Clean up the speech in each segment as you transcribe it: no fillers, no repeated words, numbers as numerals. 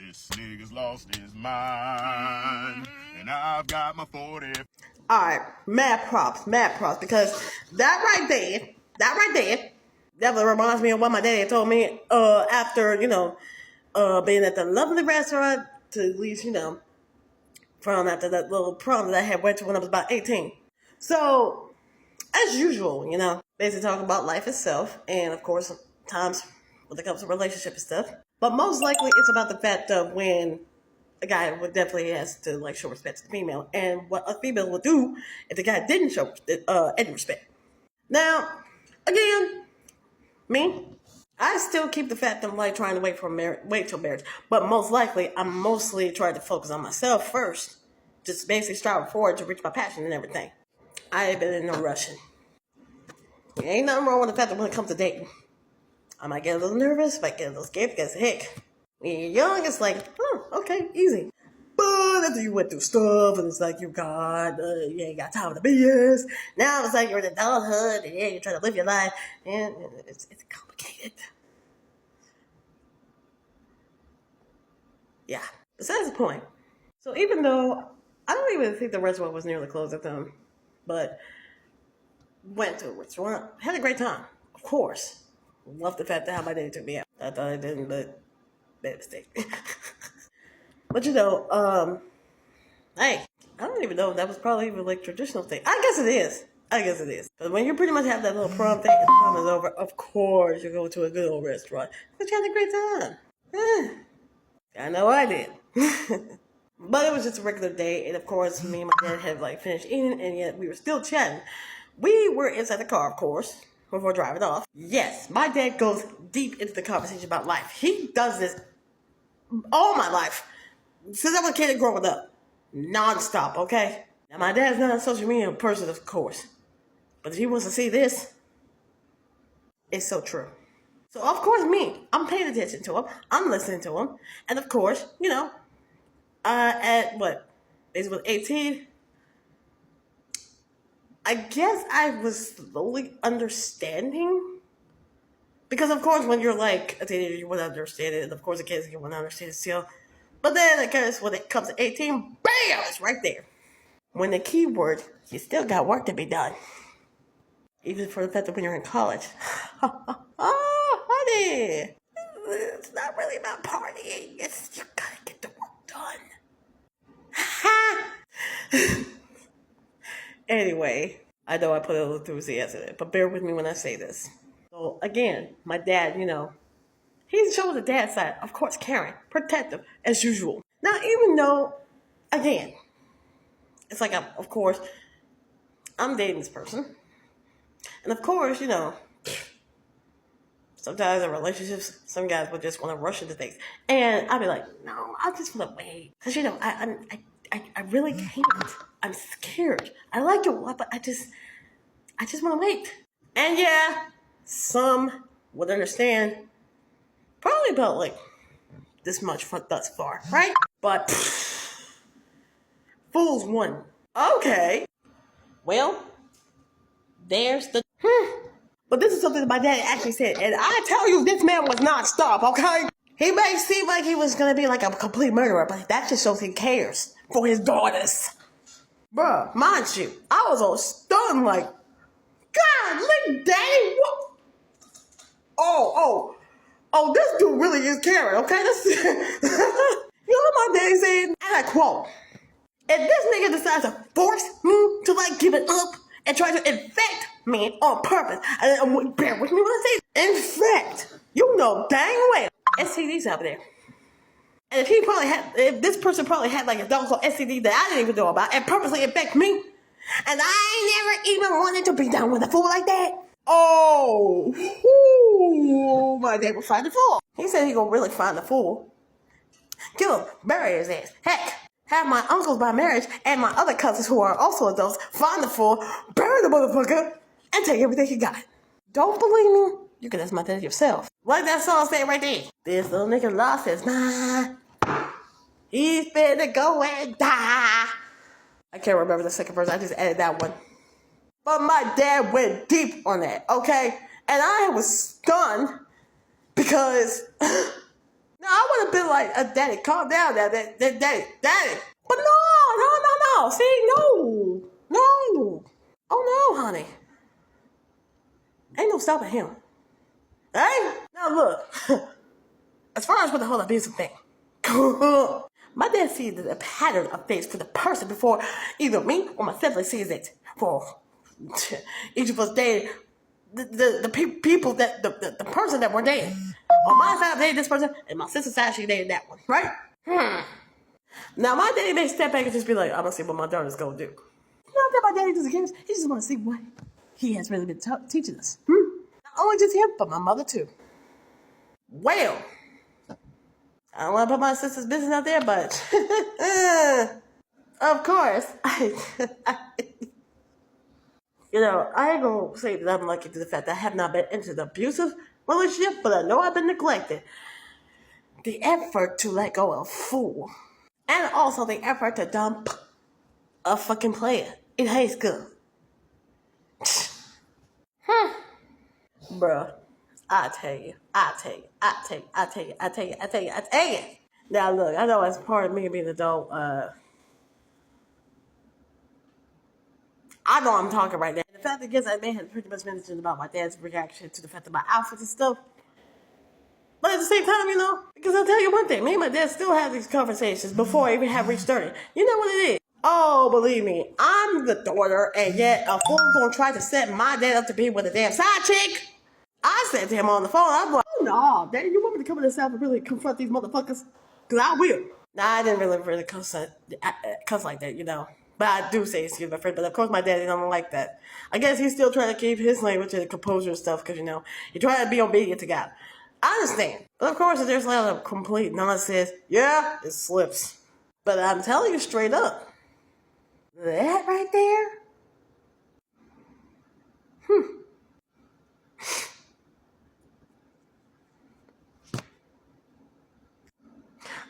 This nigga's lost his mind, and I've got my 40. Alright, mad props, because that right there, definitely reminds me of what my daddy told me after, being at the lovely restaurant to at least, from after that little prom that I had went to when I was about 18. So, as usual, basically talking about life itself and, of course, times when it comes to relationship and stuff. But most likely it's about the fact of when a guy would definitely has to show respect to the female, and what a female would do if the guy didn't show any respect. Now, again, me, I still keep the fact that I'm trying to wait till marriage, but most likely I'm mostly trying to focus on myself first, just basically striving forward to reach my passion and everything. I ain't been in no rushing. There ain't nothing wrong with the fact that when it comes to dating, I might get a little nervous, might get a little scared because heck, when you're young, it's okay, easy. But after you went through stuff, and it's you ain't got time for the BS. Now it's you're in adulthood, and you're trying to live your life, and it's complicated. Yeah, besides the point. So even though I don't even think the restaurant was nearly closed at them, but went to a restaurant, had a great time, of course. Love the fact that how my daddy took me out. I thought I didn't, but bad mistake. But hey, I don't even know if that was probably even traditional thing. I guess it is. But when you pretty much have that little prom thing and the prom is over, of course you go to a good old restaurant. But you had a great time. I know I did. But it was just a regular day, and of course me and my dad had finished eating, and yet we were still chatting. We were inside the car, of course, before driving off. Yes, my dad goes deep into the conversation about life. He does this all my life. Since I was a kid growing up. Non-stop, okay? Now, my dad's not a social media person, of course. But if he wants to see this, it's so true. So, of course, I'm paying attention to him. I'm listening to him. And, of course, at what? Basically, 18, I guess I was slowly understanding. Because, of course, when you're a teenager, you wouldn't understand it. And, of course, the kids, you wouldn't understand it still. But then, I guess, when it comes to 18, bam, it's right there. When the key word, you still got work to be done. Even for the fact that when you're in college. Oh, honey. It's not really about partying. It's you gotta get the work done. Anyway, I know I put a little enthusiasm in it, but bear with me when I say this. So, again, my dad, he shows the dad side. Of course, caring, protective, as usual. Now, even though, again, it's of course, I'm dating this person. And of course, sometimes in relationships, some guys will just want to rush into things. And I'll be like, no, I just want to wait. Because, I really can't. I'm scared. I like you a lot, but I just want to wait. And yeah, some would understand probably about this much thus far, right? But fools won. Okay. Well, there's the But this is something that my daddy actually said, and I tell you, this man was non-stop, okay? He may seem like he was gonna be a complete murderer, but that just shows he cares for his daughters. Bruh, mind you, I was all stunned God, look, daddy, what? Oh, this dude really is caring, okay? You know what my daddy said? And I quote, if this nigga decides to force me to give it up and try to infect me on purpose, bear with me when I say infect, dang well, STDs out there. And if this person probably had a dog called STD that I didn't even know about and purposely infect me, and I never even wanted to be down with a fool like that. Oh, my dad will find the fool. He said he gonna really find the fool. Kill him, bury his ass. Heck, have my uncles by marriage and my other cousins who are also adults find the fool, bury the motherfucker, and take everything he got. Don't believe me? You can ask my dad yourself. Like that song said right there. This little nigga lost his mind. He's finna go and die. I can't remember the second verse. I just added that one. But my dad went deep on that, okay? And I was stunned because... Now, I would have been like, Daddy, calm down now. Daddy. But no. See, no. Oh, no, honey. Ain't no stopping him. Hey? Now, look. As far as with the whole abusive thing. My dad sees the pattern of things for the person before either me or my sibling sees it. For each of us dating the people that the person that we're dating. On my side, I dated this person, and my sister's side, she dated that one, right? Now, my daddy may step back and just be like, I'm gonna see what my daughter's gonna do. You know that my daddy doesn't care? He just wanna see what he has really been teaching us. Not only just him, but my mother too. Well, I don't wanna put my sister's business out there, but of course, you know, I ain't gonna say that I'm lucky to the fact that I have not been into the abusive relationship, but I know I've been neglected. The effort to let go of a fool, and also the effort to dump a fucking player in high school. Bruh, I tell you. Now look, I know as part of me being an adult, I know I'm talking right now. The fact that I may have pretty much mentioned about my dad's reaction to the fact of my outfits and stuff. But at the same time, you know, because I'll tell you one thing, me and my dad still have these conversations before I even have reached 30. You know what it is? Oh, believe me, I'm the daughter, and yet a fool's gonna try to set my dad up to be with a damn side chick. I said to him on the phone, I'm like, oh no, Daddy, you want me to come in this house and really confront these motherfuckers? Because I will. Nah, I didn't really cuss like that, you know. But I do say excuse my friend. But of course my daddy don't like that. I guess he's still trying to keep his language and composure and stuff because, you know, he trying to be obedient to God. I understand. But of course if there's a lot of complete nonsense, yeah, it slips. But I'm telling you straight up, that right there,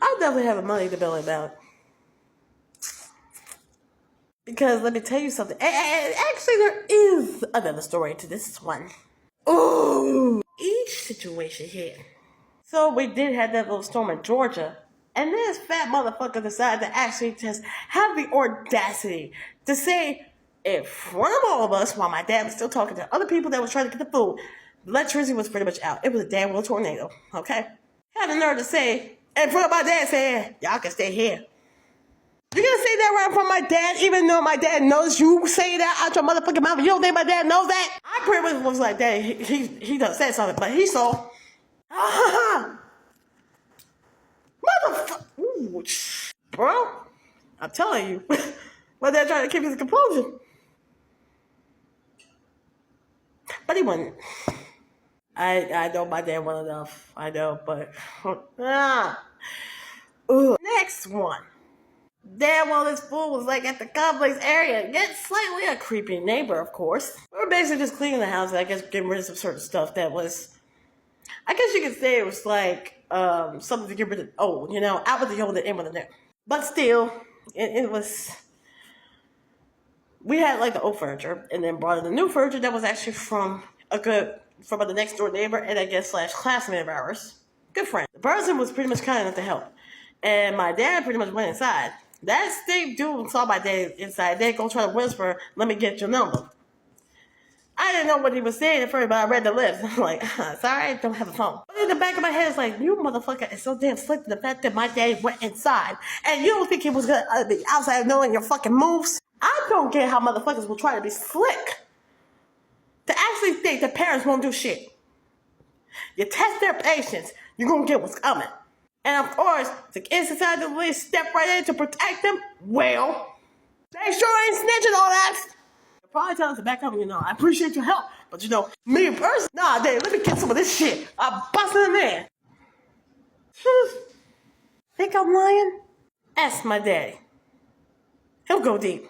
I definitely have a money to bill about. Because let me tell you something. Actually, there is another story to this one. Ooh, each situation here. So we did have that little storm in Georgia, and this fat motherfucker decided to actually just have the audacity to say in front of all of us, while my dad was still talking to other people that was trying to get the food, the electricity was pretty much out. It was a damn little tornado, okay? Had the nerve to say, in front of my dad saying, y'all can stay here. You gonna say that right in front of my dad, even though my dad knows you say that out your motherfucking mouth? You don't think my dad knows that? I pretty much was like, Dad, he done said something, but he saw. Motherfucker. Bro, I'm telling you. My dad trying to keep his composure. But he wasn't. I know my dad wasn't enough. I know, but. Next one. Damn, well, this fool was like at the complex area, yet slightly a creepy neighbor, of course. We were basically just cleaning the house and I guess getting rid of some certain stuff that was, I guess you could say it was like something to get rid of old, you know, out with the old and in with the new. But still, it was, we had like the old furniture and then brought in the new furniture that was actually from the next door neighbor and I guess / classmate of ours. Good friend. The person was pretty much kind enough to help. And my dad pretty much went inside. That Steve dude saw my dad inside. They go try to whisper, let me get your number. I didn't know what he was saying at first, but I read the lips. I'm like, sorry, I don't have a phone. But in the back of my head, it's like, you motherfucker is so damn slick to the fact that my dad went inside. And you don't think he was going to be outside knowing your fucking moves? I don't get how motherfuckers will try to be slick. To actually think that parents won't do shit. You test their patience, you're going to get what's coming. And of course, to instantly step right in to protect them, well, they sure ain't snitching all that. They'll probably tell us to back up and, you know, I appreciate your help. But, you know, me in person, nah, Dave, let me get some of this shit. I'm busting in there. Think I'm lying? Ask my daddy. He'll go deep.